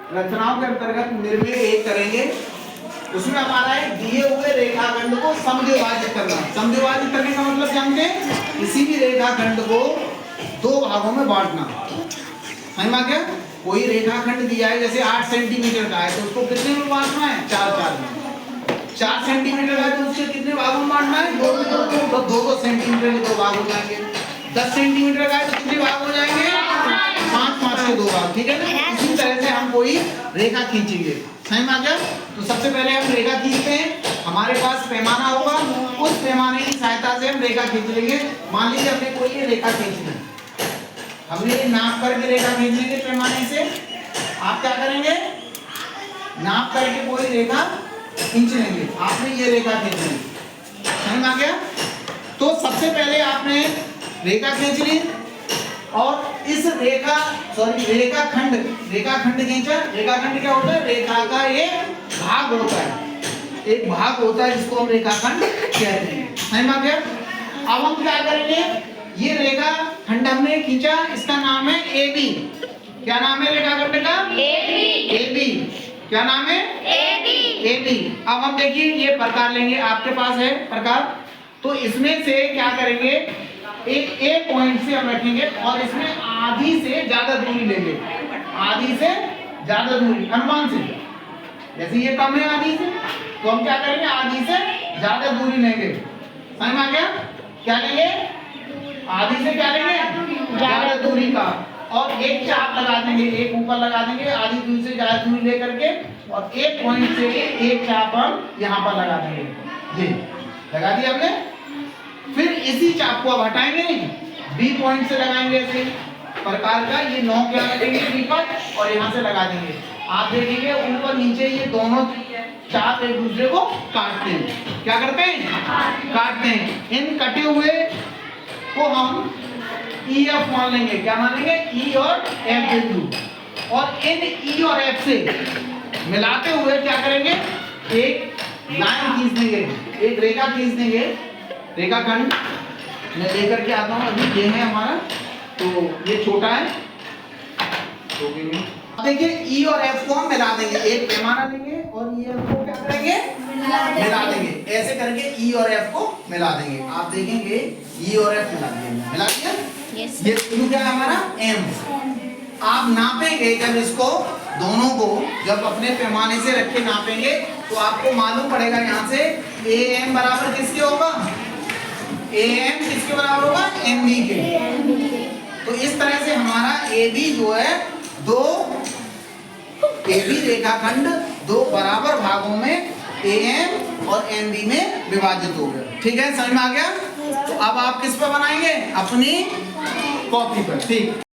रचनाओं के अंतर्गत निर्णय एक करेंगे। उसमें हमारा है दिए हुए रेखाखंड को समद्विभाजित करना। समद्विभाजित करने का मतलब जानते हैं, किसी भी रेखाखंड को दो भागों में बांटना। समझ में आ गया? कोई रेखाखंड दिया है जैसे 8 सेंटीमीटर का है तो उसको कितने में बांटना है? 4 में। 4 सेंटीमीटर का है तो उसके कितने भागों में बांटना है? 2 सेंटीमीटर के 2 भाग हो जाएंगे। 10 सेंटीमीटर का है तो कितने भाग हो जाएंगे? 5 के 2 भाग। ठीक है ना? इसी तरह से हम कोई रेखा खींचेंगे। समझ में आ गया? तो सबसे पहले हम रेखा खींचते हैं। हमारे पास पैमाना होगा, उस पैमाने की सहायता से हम रेखा खींच लेंगे। मान लीजिए हमने कोई ये रेखा खींचनी है, हमने ये नाप करके रेखा खींच लेंगे पैमाने से। आप क्या करेंगे? नाप करके कोई रेखा खींच लेंगे। आपने ये रेखा खींच ली, समझ में आ गया? तो सबसे पहले आपने रेखा खींच ली और इस रेखाखंड खींचा। रेखाखंड क्या होता है? रेखा का एक भाग होता है, एक भाग होता है जिसको हम रेखाखंड कहते हैं। समझ में आ गया? अब हम क्या करेंगे? ये रेखाखंड हमने खींचा, इसका नाम है AB। क्या नाम है रेखाखंड का? AB। क्या नाम है? AB। अब हम देखिए ये प्रकार लेंगे, आपके पास है प्रकार, तो इसमें से क्या करेंगे? एक पॉइंट से हम रखेंगे और इसमें आधी से ज्यादा दूरी लेंगे। आधी से ज्यादा दूरी अनुमान से, जैसे ये कम है आधी से, तो हम क्या करेंगे? आधी से ज्यादा दूरी लेंगे। समझ में आ गया? क्या लेंगे? आधी से क्या लेंगे? ज्यादा दूरी का। और एक चाप लगा देंगे, एक ऊपर लगा देंगे आधी दूरी से ज्यादा दूरी लेकर के, और एक पॉइंट से एक चाप हम यहाँ पर लगा देंगे। ये लगा दिया हमने। फिर इसी चाप को अब हटाएंगे, बी पॉइंट से लगाएंगे ऐसे प्रकार का। ये 9 क्या लगेंगे बी पर, और यहाँ से लगा देंगे। आप देखेंगे ऊपर नीचे ये दोनों चाप एक दूसरे को काटते हैं। क्या करते हैं? काटते हैं। इन कटे हुए को हम EF मान लेंगे। क्या मान लेंगे? E और F बिंदु। और इन E और F से मिलाते हुए क्या करेंगे? एक लाइन खींच देंगे, एक रेखा खींच देंगे। रेखाखंड मैं लेकर के आता हूँ। अभी ये है हमारा, तो ये छोटा है, तो देखिए E और F को हम मिला देंगे। एक पैमाना लेंगे और EF को क्या करेंगे? मिला देंगे। ऐसे करके E और F को मिला देंगे। आप देखेंगे E और F मिला दिया, मिला दिया। ये बिंदु क्या है हमारा? M। आप नापेंगे जब इसको दोनों को, जब अपने पैमाने से रख के नापेंगे तो आपको मालूम पड़ेगा यहाँ से AM बराबर किसके होगा? AM किसके बराबर होगा? MB के। तो इस तरह से हमारा AB जो है AB रेखाखंड दो बराबर भागों में AM और MB में विभाजित हो गया। ठीक है, समझ में आ गया? तो अब आप किस पर बनाएंगे? अपनी कॉपी पर। ठीक।